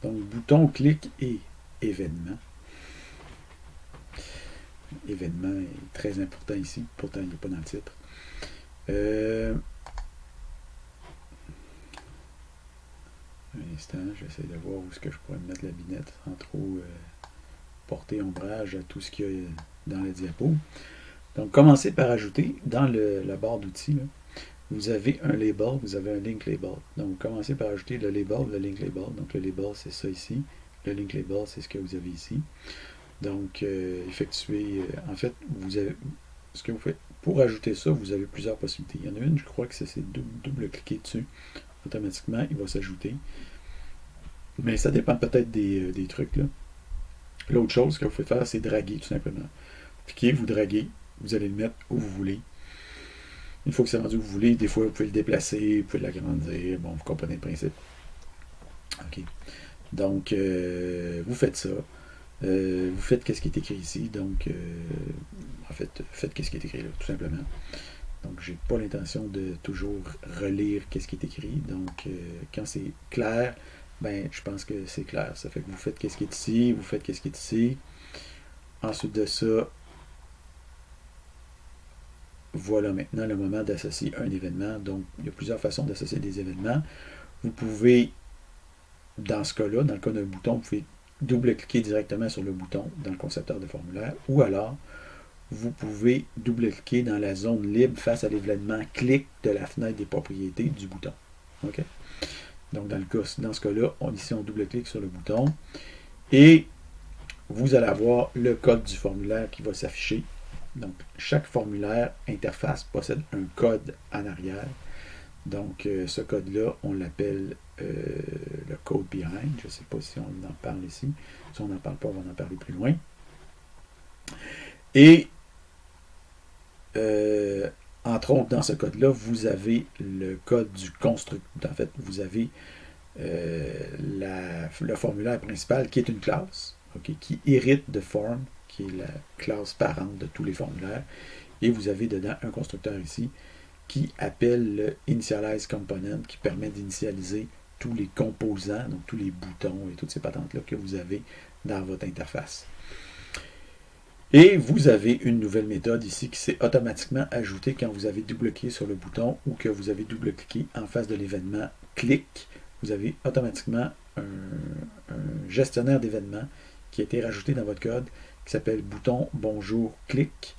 Donc, bouton, clic et événement. Événement est très important ici, pourtant il n'est pas dans le titre. Un instant, j'essaie de voir où est-ce que je pourrais mettre la binette sans trop porter ombrage à tout ce qu'il y a dans la diapo. Donc, commencez par ajouter dans la barre d'outils, vous avez un label, vous avez un link label. Donc, commencez par ajouter le label, le link label. Donc, le label, c'est ça ici. Le link label, c'est ce que vous avez ici. Donc, effectuez, en fait, vous avez, ce que vous faites, pour ajouter ça, vous avez plusieurs possibilités. Il y en a une, je crois que c'est double-cliquer dessus. Automatiquement, il va s'ajouter. Mais ça dépend peut-être des trucs, là. L'autre chose que vous pouvez faire, c'est draguer, tout simplement. Cliquez, vous draguez, vous allez le mettre où vous voulez. Une fois que c'est rendu où vous voulez, des fois, vous pouvez le déplacer, vous pouvez l'agrandir. Bon, vous comprenez le principe. OK. Donc, vous faites ça. Vous faites qu'est-ce qui est écrit ici. Donc, en fait, faites qu'est-ce qui est écrit là, tout simplement. Donc, j'ai pas l'intention de toujours relire qu'est-ce qui est écrit. Donc, quand c'est clair, ben, je pense que c'est clair. Ça fait que vous faites qu'est-ce qui est ici, vous faites qu'est-ce qui est ici. Ensuite de ça, voilà maintenant le moment d'associer un événement. Donc, il y a plusieurs façons d'associer des événements. Vous pouvez, dans ce cas-là, dans le cas d'un bouton, vous pouvez double-cliquer directement sur le bouton dans le concepteur de formulaire, ou alors, vous pouvez double-cliquer dans la zone libre face à l'événement clic de la fenêtre des propriétés du bouton. OK? Donc, dans ce cas-là, ici, on double-clique sur le bouton et vous allez avoir le code du formulaire qui va s'afficher. Donc, chaque formulaire interface possède un code en arrière. Donc, ce code-là, on l'appelle le code behind. Je ne sais pas si on en parle ici. Si on n'en parle pas, on va en parler plus loin. Et, entre autres, dans ce code-là, vous avez le code du constructeur. En fait, vous avez le formulaire principal qui est une classe, okay, qui hérite de form, qui est la classe parente de tous les formulaires. Et vous avez dedans un constructeur ici qui appelle le initialize component, qui permet d'initialiser tous les composants, donc tous les boutons et toutes ces patentes-là que vous avez dans votre interface. Et vous avez une nouvelle méthode ici qui s'est automatiquement ajoutée quand vous avez double-cliqué sur le bouton ou que vous avez double-cliqué en face de l'événement clic. Vous avez automatiquement un gestionnaire d'événements qui a été rajouté dans votre code qui s'appelle bouton bonjour clic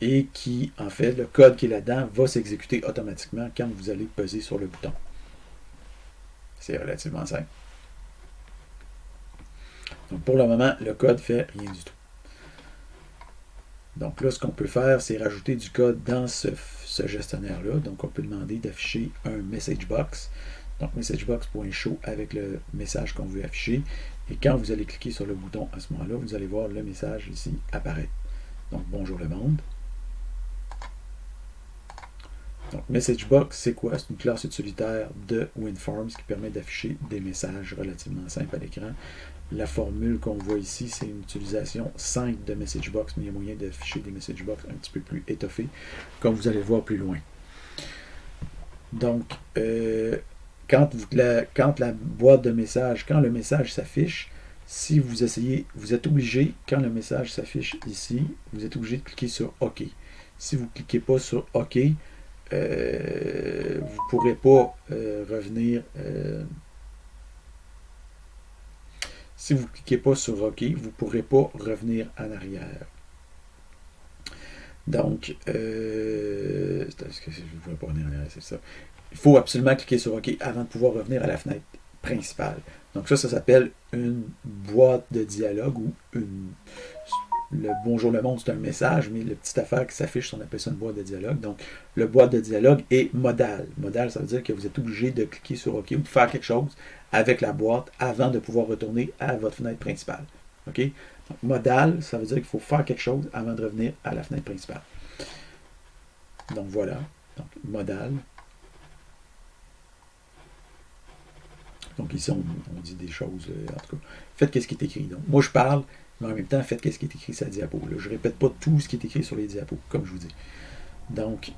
et qui, en fait, le code qui est là-dedans va s'exécuter automatiquement quand vous allez peser sur le bouton. C'est relativement simple. Donc, pour le moment, le code ne fait rien du tout. Donc là, ce qu'on peut faire, c'est rajouter du code dans ce gestionnaire-là. Donc, on peut demander d'afficher un message box. Donc, messagebox.show avec le message qu'on veut afficher. Et quand vous allez cliquer sur le bouton à ce moment-là, vous allez voir le message ici apparaître. Donc, bonjour le monde. Donc, MessageBox, c'est quoi? C'est une classe utilitaire de WinForms qui permet d'afficher des messages relativement simples à l'écran. La formule qu'on voit ici, c'est une utilisation 5 de MessageBox, mais il y a moyen d'afficher des MessageBox un petit peu plus étoffés, comme vous allez le voir plus loin. Donc, quand la boîte de message, quand le message s'affiche, si vous essayez, vous êtes obligé, quand le message s'affiche ici, vous êtes obligé de cliquer sur OK. Si vous ne cliquez pas sur OK, vous ne pourrez pas revenir. Si vous ne cliquez pas sur OK, vous ne pourrez pas revenir en arrière. Donc, est-ce que je ne pourrais pas revenir en arrière, c'est ça. Il faut absolument cliquer sur OK avant de pouvoir revenir à la fenêtre principale. Donc ça s'appelle une boîte de dialogue ou le bonjour le monde, c'est un message, mais la petite affaire qui s'affiche, on appelle ça une boîte de dialogue. Donc, le boîte de dialogue est modal. Modal, ça veut dire que vous êtes obligé de cliquer sur OK ou de faire quelque chose avec la boîte avant de pouvoir retourner à votre fenêtre principale. OK? Donc, modal, ça veut dire qu'il faut faire quelque chose avant de revenir à la fenêtre principale. Donc, voilà. Donc, modal. Donc, ici, on dit des choses, en tout cas. Faites ce qui est écrit. Donc, moi, je parle, mais en même temps, faites ce qui est écrit sur la diapo. Là. Je ne répète pas tout ce qui est écrit sur les diapos, comme je vous dis. Donc,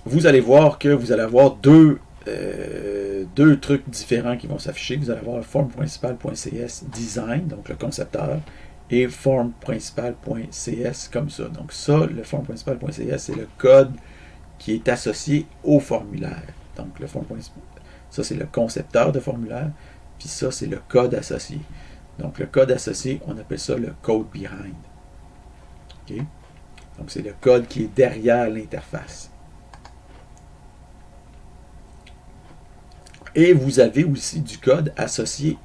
vous allez voir que vous allez avoir deux deux trucs différents qui vont s'afficher. Vous allez avoir forme-principale.cs design, donc le concepteur, et forme-principale.cs comme ça. Donc ça, le forme-principale.cs, c'est le code qui est associé au formulaire. Donc le ça, c'est le concepteur de formulaire, puis ça, c'est le code associé. Donc le code associé, on appelle ça le code behind. Okay? Donc c'est le code qui est derrière l'interface. Et vous avez aussi du code associé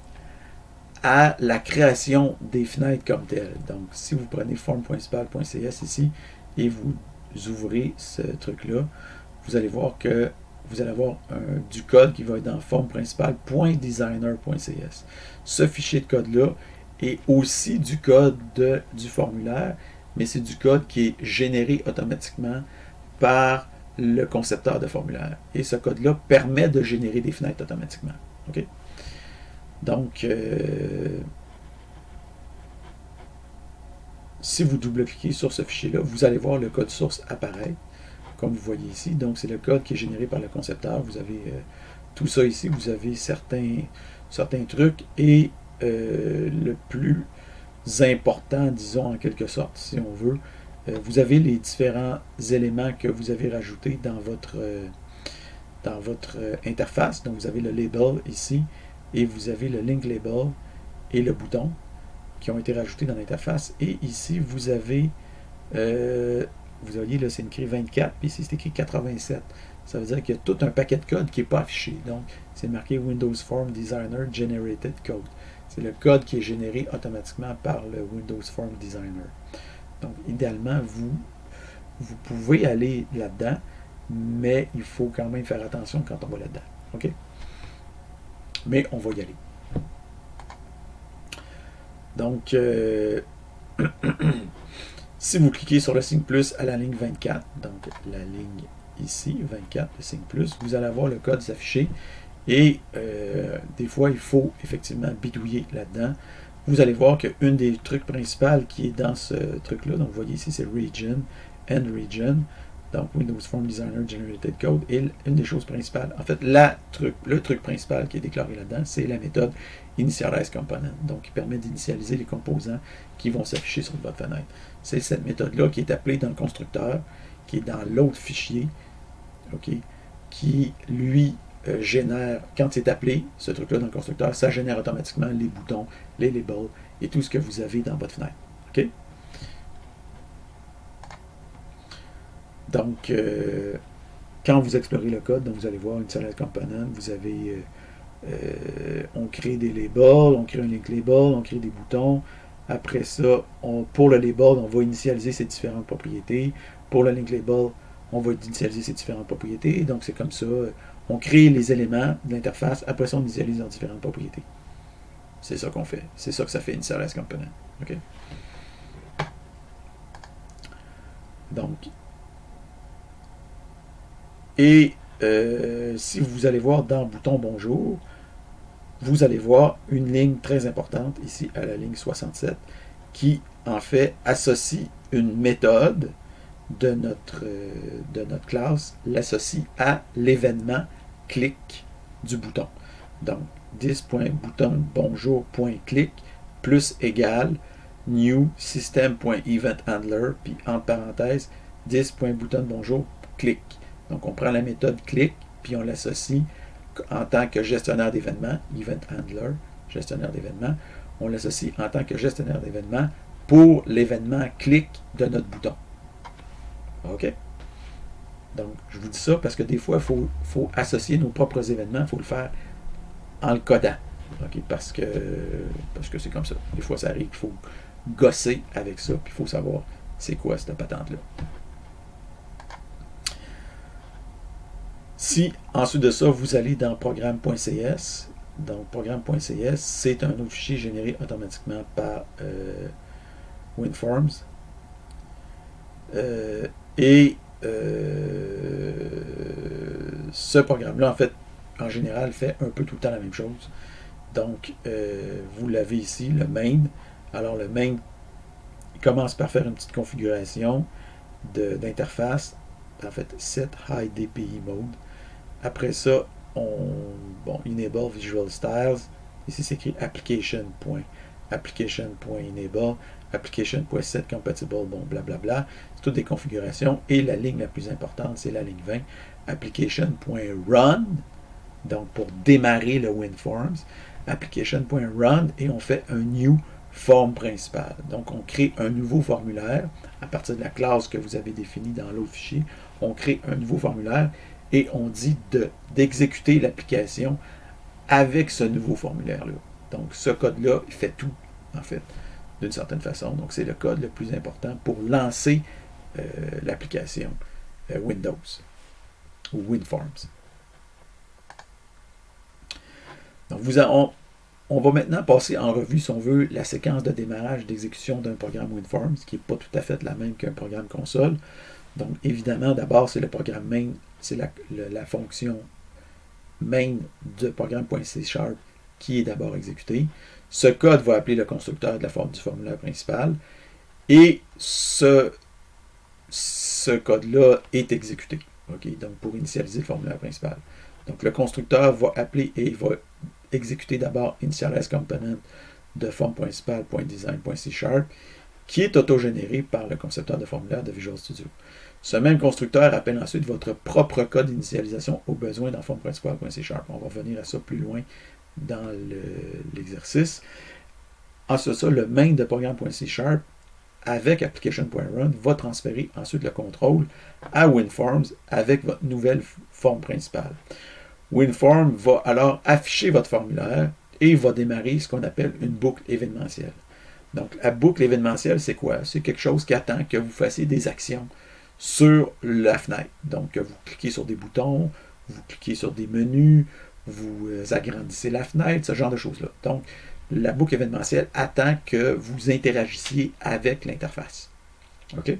à la création des fenêtres comme telles. Donc, si vous prenez forme-principale.cs ici et vous ouvrez ce truc-là, vous allez voir que vous allez avoir du code qui va être dans forme-principale.designer.cs. Ce fichier de code-là est aussi du code du formulaire, mais c'est du code qui est généré automatiquement par le concepteur de formulaire. Et ce code-là permet de générer des fenêtres automatiquement. Okay? Donc, si vous double-cliquez sur ce fichier-là, vous allez voir le code source apparaître, comme vous voyez ici. Donc, c'est le code qui est généré par le concepteur. Vous avez tout ça ici. Vous avez certains trucs. Et le plus important, disons en quelque sorte, si on veut, vous avez les différents éléments que vous avez rajoutés dans votre interface. Donc, vous avez le label ici, et vous avez le link label et le bouton qui ont été rajoutés dans l'interface. Et ici, vous avez, vous voyez, là, c'est écrit 24, puis ici, c'est écrit 87. Ça veut dire qu'il y a tout un paquet de code qui n'est pas affiché. Donc, c'est marqué Windows Form Designer Generated Code. C'est le code qui est généré automatiquement par le Windows Form Designer. Donc, idéalement, vous pouvez aller là-dedans, mais il faut quand même faire attention quand on va là-dedans. OK? Mais on va y aller. Donc, si vous cliquez sur le signe plus à la ligne 24, donc la ligne ici, 24, le signe plus, vous allez avoir le code s'afficher. Et des fois, il faut effectivement bidouiller là-dedans. Vous allez voir qu'une des trucs principales qui est dans ce truc-là, donc vous voyez ici, c'est Region, End Region, donc Windows Form Designer Generated Code, et une des choses principales, en fait, le truc principal qui est déclaré là-dedans, c'est la méthode Initialize Component, donc qui permet d'initialiser les composants qui vont s'afficher sur votre fenêtre. C'est cette méthode-là qui est appelée dans le constructeur, qui est dans l'autre fichier, okay, qui, lui, génère, quand c'est appelé, ce truc-là dans le constructeur, ça génère automatiquement les boutons, les labels et tout ce que vous avez dans votre fenêtre. OK? Donc, quand vous explorez le code, donc vous allez voir une Initialize Component, vous avez, on crée des labels, on crée un link label, on crée des boutons. Après ça, pour le label, on va initialiser ses différentes propriétés. Pour le link label, on va initialiser ses différentes propriétés. Donc, c'est comme ça. On crée les éléments de l'interface. Après ça, on initialise leurs différentes propriétés. C'est ça qu'on fait. C'est ça que ça fait Initialize Component. OK? Donc, et si vous allez voir dans le bouton Bonjour, vous allez voir une ligne très importante ici à la ligne 67 qui, en fait, associe une méthode de notre classe, l'associe à l'événement clic du bouton. Donc, this.bouton.bonjour.click plus égal new system.eventhandler, puis entre parenthèses, this.bouton.bonjour.click. Donc, on prend la méthode click, puis on l'associe en tant que gestionnaire d'événements, event handler, gestionnaire d'événements, on l'associe en tant que gestionnaire d'événements pour l'événement clic de notre bouton. OK? Donc, je vous dis ça parce que des fois, il faut associer nos propres événements, il faut le faire en le codant. OK? Parce que c'est comme ça. Des fois, ça arrive qu'il faut gosser avec ça, puis il faut savoir c'est quoi cette patente-là. Si, ensuite de ça, vous allez dans programme.cs, donc programme.cs, c'est un autre fichier généré automatiquement par WinForms. Ce programme-là, en fait, en général, fait un peu tout le temps la même chose. Donc, vous l'avez ici, le main. Alors, le main commence par faire une petite configuration d'interface. En fait, set high DPI mode. Après ça, enable Visual Styles. Ici, c'est écrit application.enable, application.setCompatible, bon, blablabla. C'est toutes des configurations. Et la ligne la plus importante, c'est la ligne 20, application.run, donc pour démarrer le WinForms, application.run, et on fait un new forme principale. Donc, on crée un nouveau formulaire à partir de la classe que vous avez définie dans l'autre fichier. On crée un nouveau formulaire et on dit d'exécuter l'application avec ce nouveau formulaire-là. Donc, ce code-là, il fait tout, en fait, d'une certaine façon. Donc, c'est le code le plus important pour lancer l'application Windows ou WinForms. Donc, on va maintenant passer en revue, si on veut, la séquence de démarrage d'exécution d'un programme WinForms, qui n'est pas tout à fait la même qu'un programme console. Donc, évidemment, d'abord, c'est le programme main, c'est la fonction main de programme.c# qui est d'abord exécutée. Ce code va appeler le constructeur de la forme du formulaire principal et ce code-là est exécuté. Okay? Donc, pour initialiser le formulaire principal. Donc, le constructeur va appeler et il va exécuter d'abord initialize component de forme principale.design.c# qui est autogénéré par le concepteur de formulaire de Visual Studio. Ce même constructeur appelle ensuite votre propre code d'initialisation au besoin dans forme principale.c#. On va revenir à ça plus loin dans l'exercice. Ensuite, le main de programme.c# avec application.run va transférer ensuite le contrôle à WinForms avec votre nouvelle forme principale. WinForms va alors afficher votre formulaire et va démarrer ce qu'on appelle une boucle événementielle. Donc, la boucle événementielle, c'est quoi? C'est quelque chose qui attend que vous fassiez des actions sur la fenêtre. Donc, vous cliquez sur des boutons, vous cliquez sur des menus, vous agrandissez la fenêtre, ce genre de choses-là. Donc, la boucle événementielle attend que vous interagissiez avec l'interface. OK?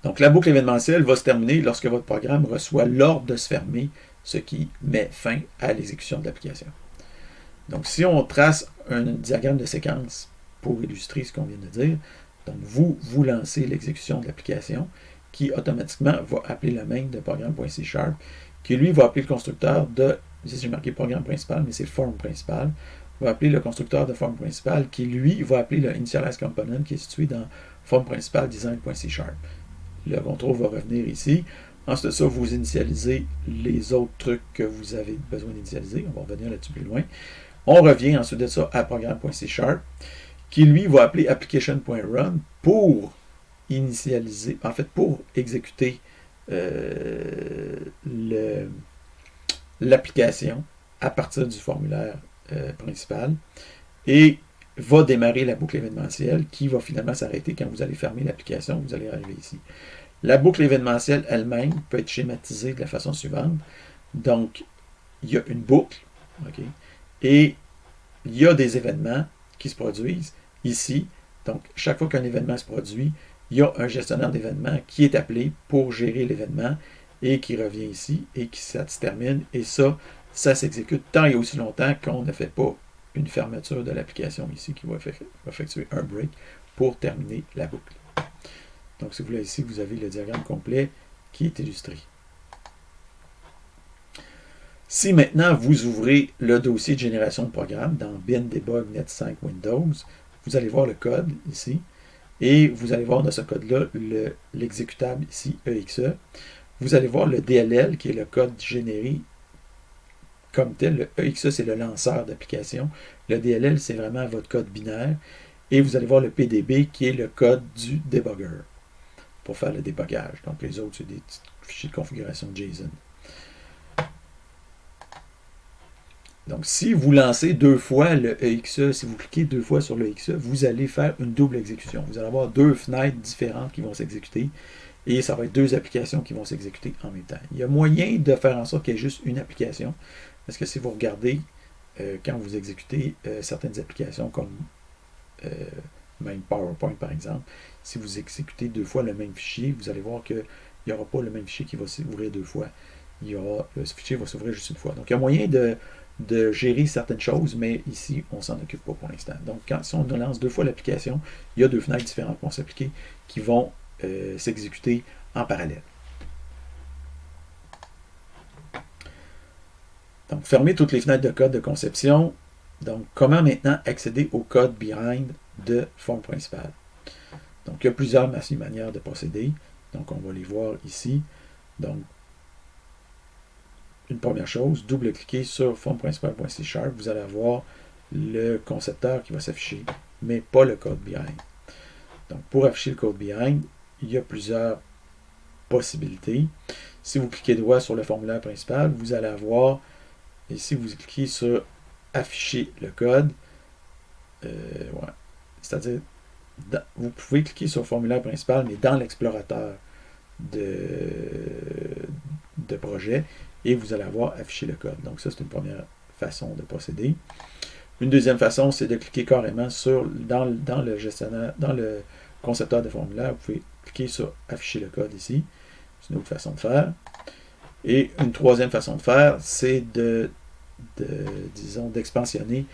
Donc, la boucle événementielle va se terminer lorsque votre programme reçoit l'ordre de se fermer, ce qui met fin à l'exécution de l'application. Donc, si on trace un diagramme de séquence pour illustrer ce qu'on vient de dire, donc vous lancez l'exécution de l'application qui automatiquement va appeler le main de programme.c#, qui lui va appeler le constructeur de, ici j'ai marqué programme principal, mais c'est forme principale, va appeler le constructeur de forme principale qui lui va appeler le initialize component qui est situé dans forme principale design.c#. Le contrôle va revenir ici. Ensuite de ça, vous initialisez les autres trucs que vous avez besoin d'initialiser. On va revenir là-dessus plus loin. On revient ensuite de ça à programme.c# qui lui va appeler application.run pour initialiser, en fait pour exécuter l'application à partir du formulaire principal et va démarrer la boucle événementielle qui va finalement s'arrêter quand vous allez fermer l'application. Vous allez arriver ici. La boucle événementielle elle-même peut être schématisée de la façon suivante. Donc, il y a une boucle, okay, et il y a des événements qui se produisent ici. Donc, chaque fois qu'un événement se produit, il y a un gestionnaire d'événements qui est appelé pour gérer l'événement et qui revient ici et qui ça se termine. Et ça s'exécute tant et aussi longtemps qu'on ne fait pas une fermeture de l'application ici qui va effectuer un break pour terminer la boucle. Donc, si vous voulez ici, vous avez le diagramme complet qui est illustré. Si maintenant vous ouvrez le dossier de génération de programme dans bin debug net5 Windows, vous allez voir le code ici et vous allez voir dans ce code-là l'exécutable ici EXE. Vous allez voir le DLL qui est le code généré comme tel. Le EXE c'est le lanceur d'application. Le DLL c'est vraiment votre code binaire. Et vous allez voir le PDB qui est le code du debugger pour faire le débogage. Donc les autres c'est des petits fichiers de configuration JSON. Donc, si vous lancez deux fois le EXE, si vous cliquez deux fois sur le EXE, vous allez faire une double exécution. Vous allez avoir deux fenêtres différentes qui vont s'exécuter et ça va être deux applications qui vont s'exécuter en même temps. Il y a moyen de faire en sorte qu'il y ait juste une application parce que si vous regardez quand vous exécutez certaines applications comme même PowerPoint par exemple, si vous exécutez deux fois le même fichier, vous allez voir qu'il n'y aura pas le même fichier qui va s'ouvrir deux fois. Ce fichier va s'ouvrir juste une fois. Donc, il y a moyen de gérer certaines choses, mais ici, on ne s'en occupe pas pour l'instant. Donc, si on lance deux fois l'application, il y a deux fenêtres différentes qui vont s'appliquer, qui vont s'exécuter en parallèle. Donc, fermer toutes les fenêtres de code de conception. Donc, comment maintenant accéder au code behind de forme principale. Donc, il y a plusieurs manières de procéder. Donc, on va les voir ici. Donc, une première chose, double-cliquez sur forme principale.c#. Vous allez avoir le concepteur qui va s'afficher, mais pas le code behind. Donc, pour afficher le code behind, il y a plusieurs possibilités. Si vous cliquez droit sur le formulaire principal, vous allez avoir, et si vous cliquez sur afficher le code, ouais, c'est-à-dire, vous pouvez cliquer sur le formulaire principal, mais dans l'explorateur de projet, et vous allez avoir affiché le code. Donc ça, c'est une première façon de procéder. Une deuxième façon, c'est de cliquer carrément dans le gestionnaire, dans le concepteur de formulaire, vous pouvez cliquer sur afficher le code ici. C'est une autre façon de faire. Et une troisième façon de faire, c'est disons, d'expansionner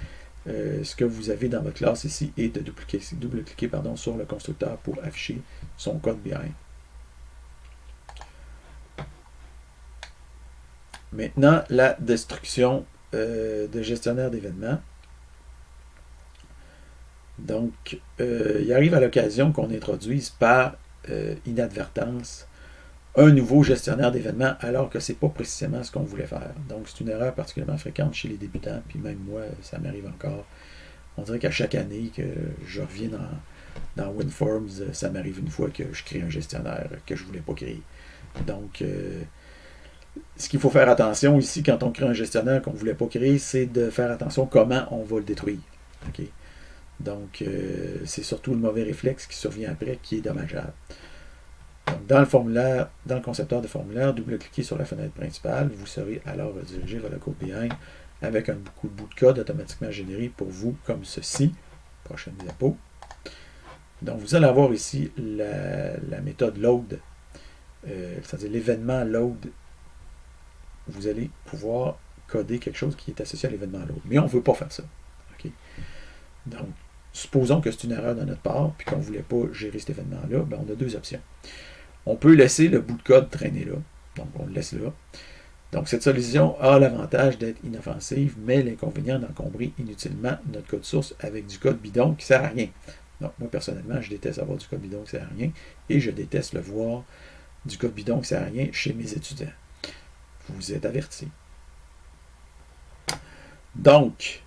ce que vous avez dans votre classe ici et de double-cliquer sur le constructeur pour afficher son code behind. Maintenant, la destruction de gestionnaire d'événements. Donc, il arrive à l'occasion qu'on introduise par inadvertance un nouveau gestionnaire d'événements alors que ce n'est pas précisément ce qu'on voulait faire. Donc, c'est une erreur particulièrement fréquente chez les débutants, puis même moi, ça m'arrive encore. On dirait qu'à chaque année que je reviens dans WinForms, ça m'arrive une fois que je crée un gestionnaire que je ne voulais pas créer. Donc, ce qu'il faut faire attention ici, quand on crée un gestionnaire qu'on ne voulait pas créer, c'est de faire attention comment on va le détruire. Okay? Donc, c'est surtout le mauvais réflexe qui survient après qui est dommageable. Donc, dans le formulaire, dans le concepteur de formulaire, double-cliquez sur la fenêtre principale. Vous serez alors redirigé vers le code behind avec un bout de code automatiquement généré pour vous comme ceci. Prochaine diapo. Donc, vous allez avoir ici la méthode load, c'est-à-dire l'événement load. Vous allez pouvoir coder quelque chose qui est associé à l'événement load. Mais on ne veut pas faire ça. Okay? Donc, supposons que c'est une erreur de notre part, puis qu'on ne voulait pas gérer cet événement-là, ben on a deux options. On peut laisser le bout de code traîner là. Donc, on le laisse là. Donc, cette solution a l'avantage d'être inoffensive, mais l'inconvénient d'encombrer inutilement notre code source avec du code bidon qui ne sert à rien. Donc, moi, personnellement, je déteste avoir du code bidon qui ne sert à rien, et je déteste le voir du code bidon qui ne sert à rien chez mes étudiants. Vous êtes avertis. Donc,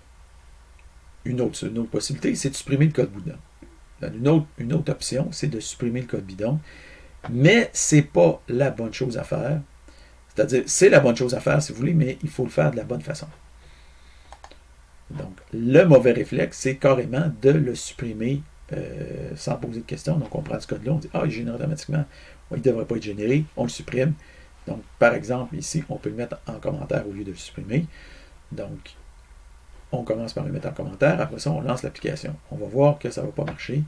une autre possibilité, c'est de supprimer le code bidon. Une autre option, c'est de supprimer le code bidon, mais ce n'est pas la bonne chose à faire. C'est-à-dire, c'est la bonne chose à faire si vous voulez, mais il faut le faire de la bonne façon. Donc, le mauvais réflexe, c'est carrément de le supprimer sans poser de questions. Donc, on prend ce code-là, on dit « Ah, il génère automatiquement. Il ne devrait pas être généré. » On le supprime. Donc, par exemple, ici, on peut le mettre en commentaire au lieu de le supprimer. Donc, on commence par le mettre en commentaire. Après ça, on lance l'application. On va voir que ça ne va pas marcher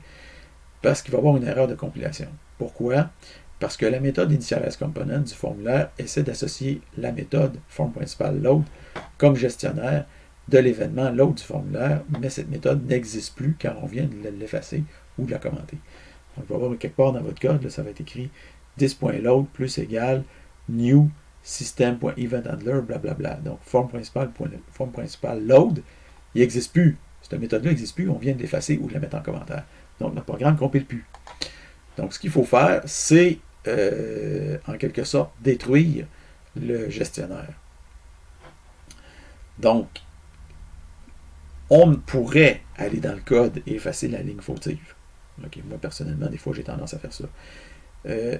parce qu'il va y avoir une erreur de compilation. Pourquoi? Parce que la méthode InitializeComponent du formulaire essaie d'associer la méthode form.principal_load comme gestionnaire de l'événement load du formulaire, mais cette méthode n'existe plus car on vient de l'effacer ou de la commenter. Donc, il va y avoir quelque part dans votre code, là, ça va être écrit this.load plus égal new system.eventhandler, blablabla. Donc, form.principal_load, il n'existe plus. Cette méthode-là n'existe plus, on vient de l'effacer ou de la mettre en commentaire. Donc, notre programme ne compile plus. Donc, ce qu'il faut faire, c'est, en quelque sorte, détruire le gestionnaire. Donc, on pourrait aller dans le code et effacer la ligne fautive. Okay, moi, personnellement, des fois, j'ai tendance à faire ça.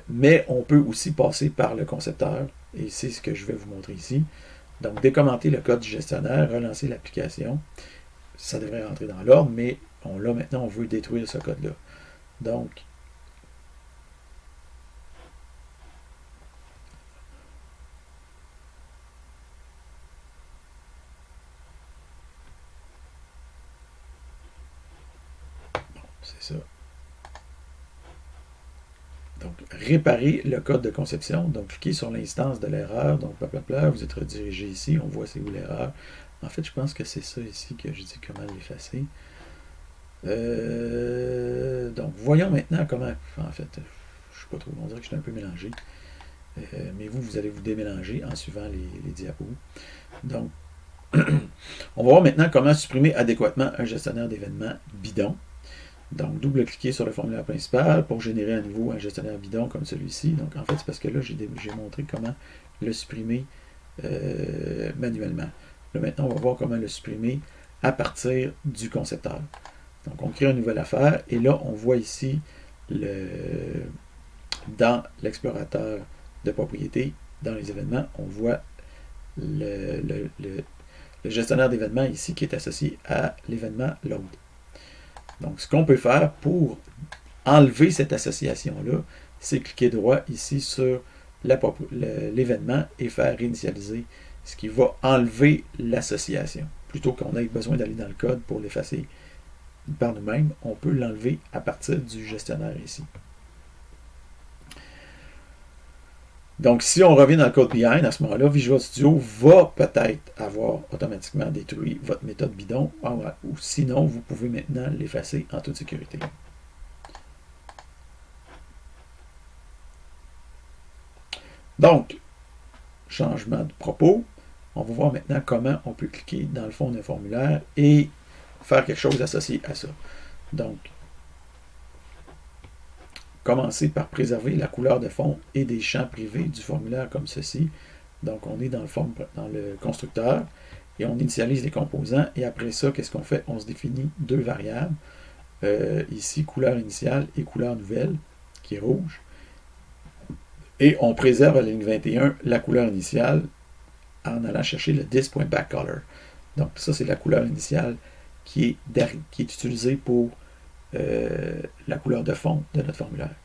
Mais on peut aussi passer par le concepteur, et c'est ce que je vais vous montrer ici. Donc, décommenter le code du gestionnaire, relancer l'application. Ça devrait rentrer dans l'ordre, mais maintenant, on veut détruire ce code-là. Donc, c'est ça. Donc, réparer le code de conception. Donc, cliquez sur l'instance de l'erreur. Donc, blablabla, vous êtes redirigé ici. On voit c'est où l'erreur. En fait, je pense que c'est ça ici que je dis comment l'effacer. Donc, voyons maintenant comment... En fait, je ne sais pas trop. On dirait que je suis un peu mélangé. Mais vous allez vous démélanger en suivant les diapos. Donc, On va voir maintenant comment supprimer adéquatement un gestionnaire d'événements bidon. Donc, double-cliquer sur le formulaire principal pour générer à nouveau un gestionnaire bidon comme celui-ci. Donc, en fait, c'est parce que là, j'ai montré comment le supprimer manuellement. Là, maintenant, on va voir comment le supprimer à partir du concepteur. Donc, on crée une nouvelle affaire et là, on voit ici dans l'explorateur de propriété, dans les événements, on voit le gestionnaire d'événements ici qui est associé à l'événement load. Donc, ce qu'on peut faire pour enlever cette association-là, c'est cliquer droit ici sur l'événement et faire réinitialiser, ce qui va enlever l'association. Plutôt qu'on ait besoin d'aller dans le code pour l'effacer par nous-mêmes, on peut l'enlever à partir du gestionnaire ici. Donc, si on revient dans le code behind, à ce moment-là, Visual Studio va peut-être avoir automatiquement détruit votre méthode bidon, ou sinon, vous pouvez maintenant l'effacer en toute sécurité. Donc, changement de propos. On va voir maintenant comment on peut cliquer dans le fond d'un formulaire et faire quelque chose associé à ça. Donc, commencer par préserver la couleur de fond et des champs privés du formulaire comme ceci. Donc, on est dans le constructeur et on initialise les composants. Et après ça, qu'est-ce qu'on fait? On se définit deux variables. Ici, couleur initiale et couleur nouvelle, qui est rouge. Et on préserve à la ligne 21 la couleur initiale en allant chercher le this.backColor. Donc, ça, c'est la couleur initiale qui est utilisée pour la couleur de fond de notre formulaire.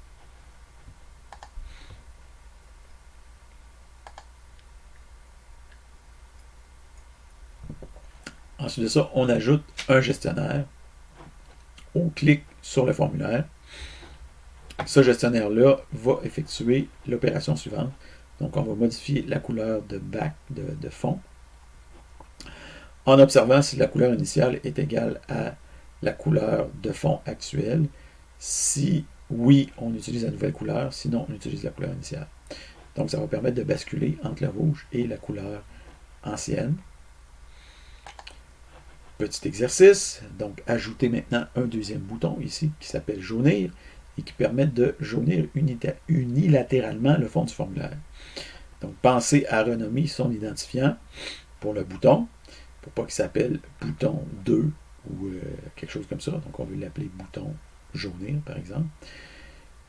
Ensuite de ça, on ajoute un gestionnaire. On clique sur le formulaire. Ce gestionnaire-là va effectuer l'opération suivante. Donc, on va modifier la couleur de fond en observant si la couleur initiale est égale à la couleur de fond actuelle. Si oui, on utilise la nouvelle couleur, sinon on utilise la couleur initiale. Donc, ça va permettre de basculer entre le rouge et la couleur ancienne. Petit exercice, donc ajouter maintenant un deuxième bouton ici qui s'appelle jaunir et qui permet de jaunir unilatéralement le fond du formulaire. Donc, pensez à renommer son identifiant pour le bouton, pour pas qu'il s'appelle bouton 2 ou quelque chose comme ça. Donc, on veut l'appeler bouton jaunir, par exemple.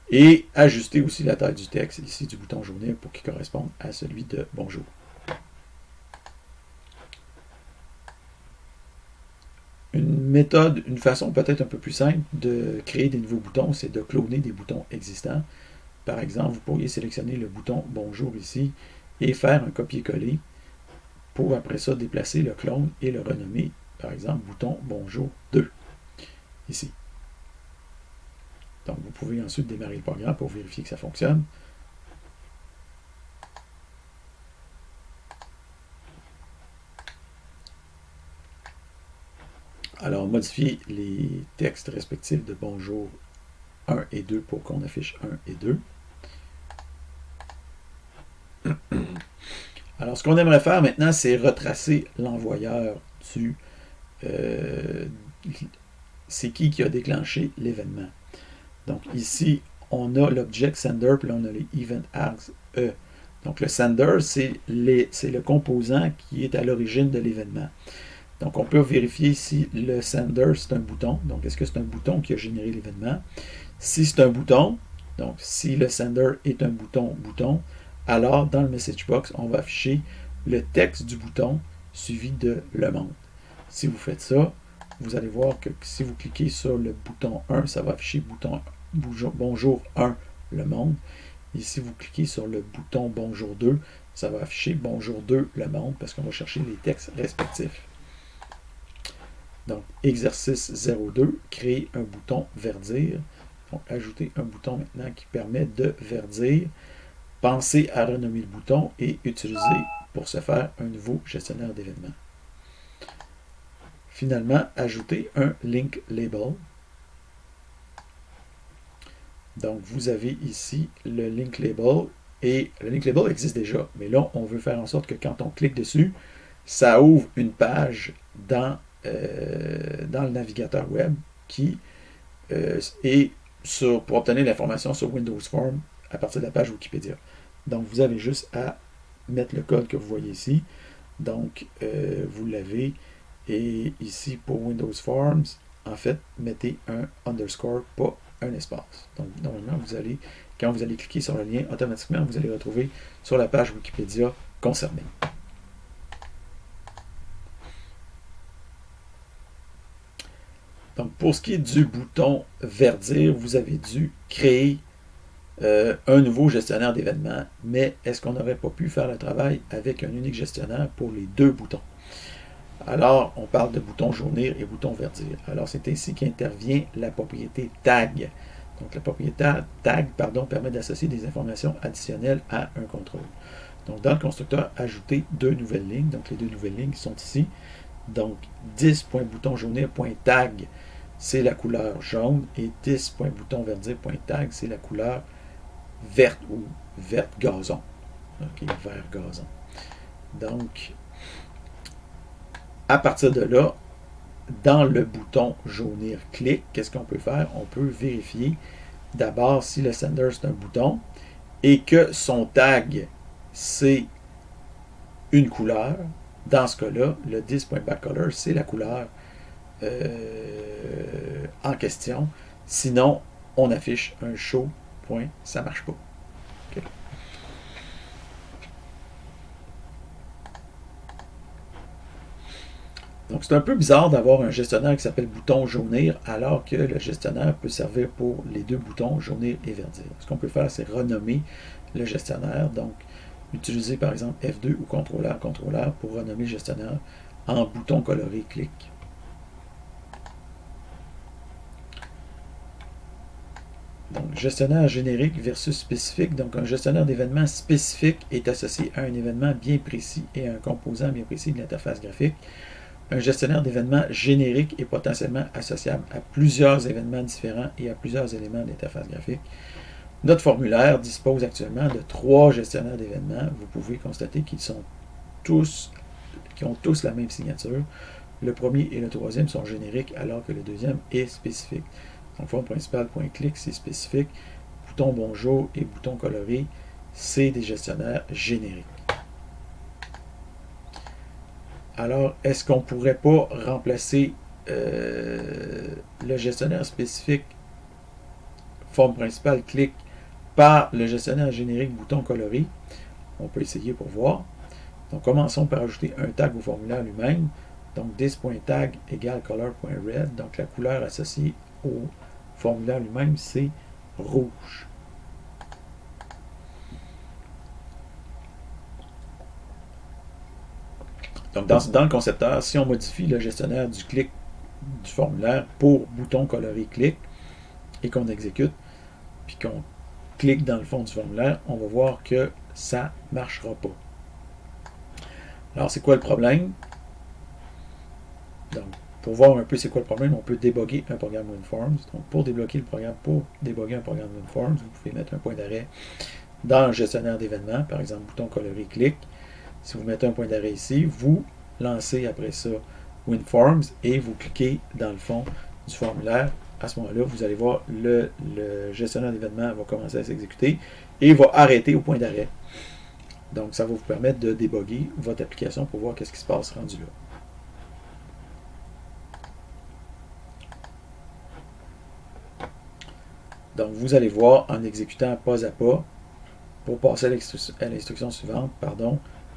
Et ajuster aussi la taille du texte, ici, du bouton jaunir, pour qu'il corresponde à celui de bonjour. Une façon peut-être un peu plus simple de créer des nouveaux boutons, c'est de cloner des boutons existants. Par exemple, vous pourriez sélectionner le bouton bonjour ici et faire un copier-coller pour après ça déplacer le clone et le renommer, par exemple, bouton bonjour 2 ici. Donc, vous pouvez ensuite démarrer le programme pour vérifier que ça fonctionne. Alors, modifier les textes respectifs de bonjour 1 et 2 pour qu'on affiche 1 et 2. Alors, ce qu'on aimerait faire maintenant, c'est retracer l'envoyeur du... c'est qui a déclenché l'événement. Donc, ici, on a l'object sender, puis là, on a les event args E. Donc, le sender, c'est le composant qui est à l'origine de l'événement. Donc, on peut vérifier si le sender, c'est un bouton. Donc, est-ce que c'est un bouton qui a généré l'événement? Si c'est un bouton, donc si le sender est un bouton, alors dans le message box, on va afficher le texte du bouton suivi de le monde. Si vous faites ça, vous allez voir que si vous cliquez sur le bouton 1, ça va afficher bonjour 1, le monde. Et si vous cliquez sur le bouton bonjour 2, ça va afficher bonjour 2, le monde, parce qu'on va chercher les textes respectifs. Donc, exercice 02, créer un bouton verdir. Donc, ajouter un bouton maintenant qui permet de verdir. Pensez à renommer le bouton et utiliser pour ce faire un nouveau gestionnaire d'événements. Finalement, ajouter un link label. Donc, vous avez ici le link label et le link label existe déjà. Mais là, on veut faire en sorte que quand on clique dessus, ça ouvre une page dans le navigateur web qui est pour obtenir l'information sur Windows Forms à partir de la page Wikipédia. Donc, vous avez juste à mettre le code que vous voyez ici. Donc, vous l'avez. Et ici, pour Windows Forms, en fait, mettez un underscore, pas un espace. Donc, normalement, quand vous allez cliquer sur le lien, automatiquement, vous allez retrouver sur la page Wikipédia concernée. Donc, pour ce qui est du bouton verdir, vous avez dû créer un nouveau gestionnaire d'événements, mais est-ce qu'on n'aurait pas pu faire le travail avec un unique gestionnaire pour les deux boutons? Alors, on parle de bouton jaunir et bouton verdir. Alors, c'est ainsi qu'intervient la propriété tag. Donc, la propriété tag permet d'associer des informations additionnelles à un contrôle. Donc, dans le constructeur, ajouter deux nouvelles lignes. Donc, les deux nouvelles lignes qui sont ici. Donc, 10.boutonjaunir.tag, c'est la couleur jaune, et 10.boutonverdir.tag, c'est la couleur verte ou verte gazon. OK, vert gazon. Donc, à partir de là, dans le bouton jaunir clic, qu'est-ce qu'on peut faire? On peut vérifier d'abord si le sender c'est un bouton et que son tag c'est une couleur. Dans ce cas-là, le 10.backcolor c'est la couleur en question. Sinon, on affiche un show. Point, ça ne marche pas. Okay. Donc, c'est un peu bizarre d'avoir un gestionnaire qui s'appelle bouton jaunir alors que le gestionnaire peut servir pour les deux boutons jaunir et verdir. Ce qu'on peut faire, c'est renommer le gestionnaire. Donc, utiliser par exemple F2 ou contrôleur pour renommer le gestionnaire en bouton coloré clic. Donc, gestionnaire générique versus spécifique. Donc, un gestionnaire d'événements spécifique est associé à un événement bien précis et à un composant bien précis de l'interface graphique. Un gestionnaire d'événements générique est potentiellement associable à plusieurs événements différents et à plusieurs éléments de l'interface graphique. Notre formulaire dispose actuellement de 3 gestionnaires d'événements. Vous pouvez constater qu'ils ont tous la même signature. Le premier et le troisième sont génériques alors que le deuxième est spécifique. Donc, forme principale, point clic, c'est spécifique. Bouton bonjour et bouton coloré, c'est des gestionnaires génériques. Alors, est-ce qu'on ne pourrait pas remplacer le gestionnaire spécifique, forme principale, clic, par le gestionnaire générique, bouton coloré? On peut essayer pour voir. Donc, commençons par ajouter un tag au formulaire lui-même. Donc, this.tag égale color.red. Donc, la couleur associée au formulaire lui-même, c'est rouge. Donc, dans le concepteur, si on modifie le gestionnaire du clic du formulaire pour bouton coloré clic et qu'on exécute, puis qu'on clique dans le fond du formulaire, on va voir que ça ne marchera pas. Alors, c'est quoi le problème? Donc, pour voir un peu c'est quoi le problème, on peut débugger un programme WinForms. Donc, pour débloquer le programme, pour débugger un programme WinForms, vous pouvez mettre un point d'arrêt dans le gestionnaire d'événements, par exemple, bouton coloré clic. Si vous mettez un point d'arrêt ici, vous lancez après ça WinForms et vous cliquez dans le fond du formulaire. À ce moment-là, vous allez voir le gestionnaire d'événements va commencer à s'exécuter et va arrêter au point d'arrêt. Donc, ça va vous permettre de débugger votre application pour voir qu'est-ce qui se passe rendu là. Donc, vous allez voir en exécutant pas à pas, pour passer à l'instruction suivante,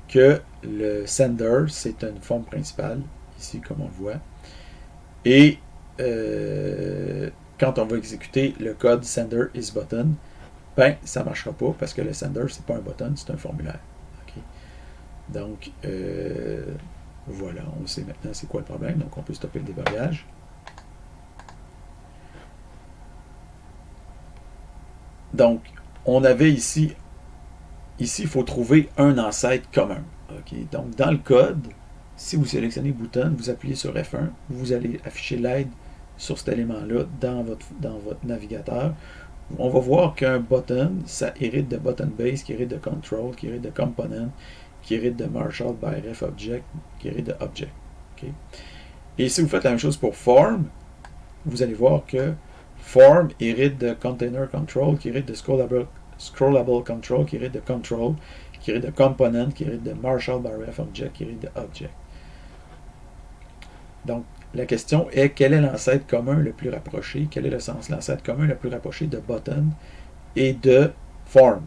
que le sender, c'est une forme principale, ici comme on le voit. Et quand on va exécuter le code sender is button, ben, ça ne marchera pas parce que le sender, c'est pas un button, c'est un formulaire. Okay. Donc, voilà, on sait maintenant c'est quoi le problème. Donc, on peut stopper le débugage. Donc, on avait ici, il faut trouver un ancêtre commun. Okay. Donc, dans le code, si vous sélectionnez button, vous appuyez sur F1, vous allez afficher l'aide sur cet élément-là dans votre navigateur. On va voir qu'un button, ça hérite de button base, qui hérite de control, qui hérite de component, qui hérite de Marshall by ref object, qui hérite de object. Okay? Et si vous faites la même chose pour form, vous allez voir que form hérite de container control, qui hérite de scrollable control, qui hérite de control, qui hérite de component, qui hérite de Marshall by ref object, qui hérite de object. Donc, la question est, quel est l'ancêtre commun le plus rapproché? Quel est l'ancêtre commun le plus rapproché de button et de form?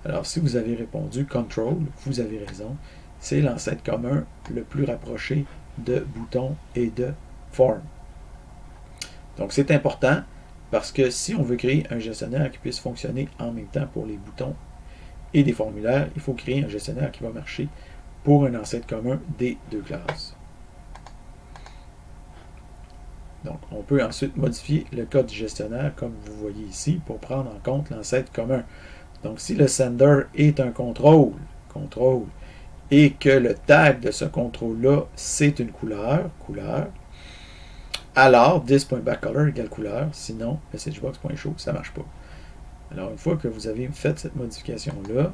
Alors, si vous avez répondu control, vous avez raison. C'est l'ancêtre commun le plus rapproché de bouton et de form. Donc, c'est important parce que si on veut créer un gestionnaire qui puisse fonctionner en même temps pour les boutons et des formulaires, il faut créer un gestionnaire qui va marcher pour un ancêtre commun des deux classes. Donc, on peut ensuite modifier le code du gestionnaire, comme vous voyez ici, pour prendre en compte l'ancêtre commun. Donc, si le sender est un contrôle, et que le tag de ce contrôle-là, c'est une couleur, alors this.backColor égale couleur, sinon messagebox.show, ça ne marche pas. Alors, une fois que vous avez fait cette modification-là,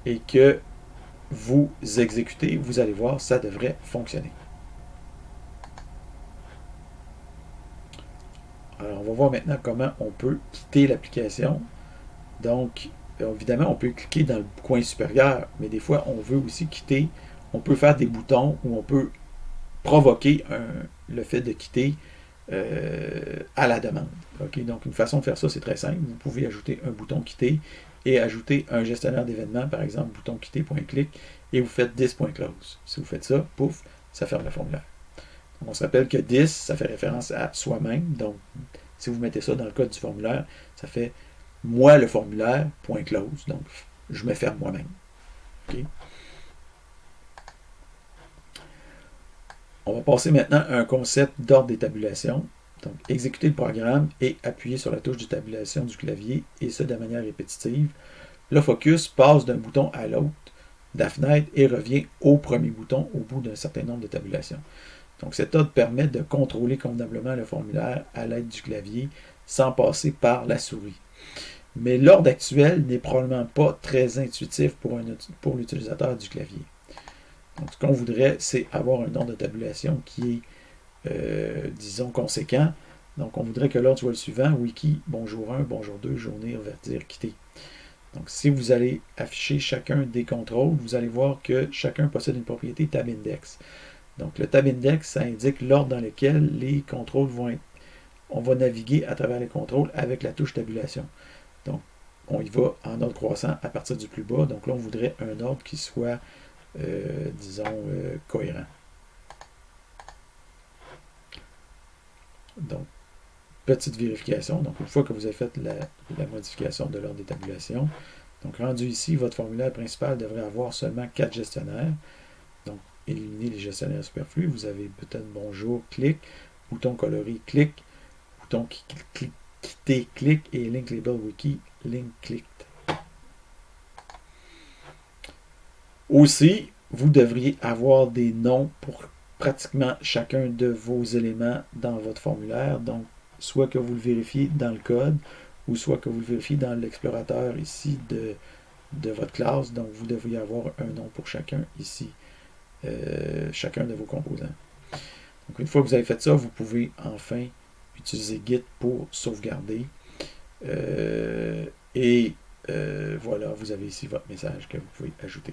et que vous exécutez, vous allez voir, ça devrait fonctionner. Alors, on va voir maintenant comment on peut quitter l'application. Donc, évidemment, on peut cliquer dans le coin supérieur, mais des fois, on veut aussi quitter. On peut faire des boutons où on peut provoquer le fait de quitter à la demande. Okay? Donc, une façon de faire ça, c'est très simple. Vous pouvez ajouter un bouton quitter et ajouter un gestionnaire d'événements, par exemple, bouton quitter.click, et vous faites this.close. Si vous faites ça, pouf, ça ferme le formulaire. Donc, on se rappelle que this, ça fait référence à soi-même. Donc, si vous mettez ça dans le code du formulaire, ça fait moi le formulaire, .close. Donc, je me ferme moi-même. Okay? On va passer maintenant à un concept d'ordre des tabulations. Donc, exécuter le programme et appuyer sur la touche de tabulation du clavier, et ce de manière répétitive. Le focus passe d'un bouton à l'autre de la fenêtre et revient au premier bouton au bout d'un certain nombre de tabulations. Donc, cet ordre permet de contrôler convenablement le formulaire à l'aide du clavier sans passer par la souris. Mais l'ordre actuel n'est probablement pas très intuitif pour l'utilisateur du clavier. Donc, ce qu'on voudrait, c'est avoir un ordre de tabulation qui est, disons, conséquent. Donc, on voudrait que l'ordre soit le suivant, wiki, bonjour 1, bonjour 2, journée, on va dire quitter. Donc, si vous allez afficher chacun des contrôles, vous allez voir que chacun possède une propriété tab index. Donc, le tab index, ça indique l'ordre dans lequel les contrôles vont être. On va naviguer à travers les contrôles avec la touche tabulation. Donc, on y va en ordre croissant à partir du plus bas. Donc là, on voudrait un ordre qui soit, disons, cohérent. Donc, petite vérification. Donc, une fois que vous avez fait la modification de l'ordre des tabulations, donc rendu ici, votre formulaire principal devrait avoir seulement 4 gestionnaires. Donc, éliminer les gestionnaires superflus. Vous avez button bonjour, clic, bouton coloré, clic, bouton quitter, clic, et link label wiki, link clicked. Aussi, vous devriez avoir des noms pour pratiquement chacun de vos éléments dans votre formulaire. Donc, soit que vous le vérifiez dans le code, ou soit que vous le vérifiez dans l'explorateur ici de votre classe. Donc, vous devriez avoir un nom pour chacun ici, chacun de vos composants. Donc, une fois que vous avez fait ça, vous pouvez enfin utiliser Git pour sauvegarder. Voilà, vous avez ici votre message que vous pouvez ajouter.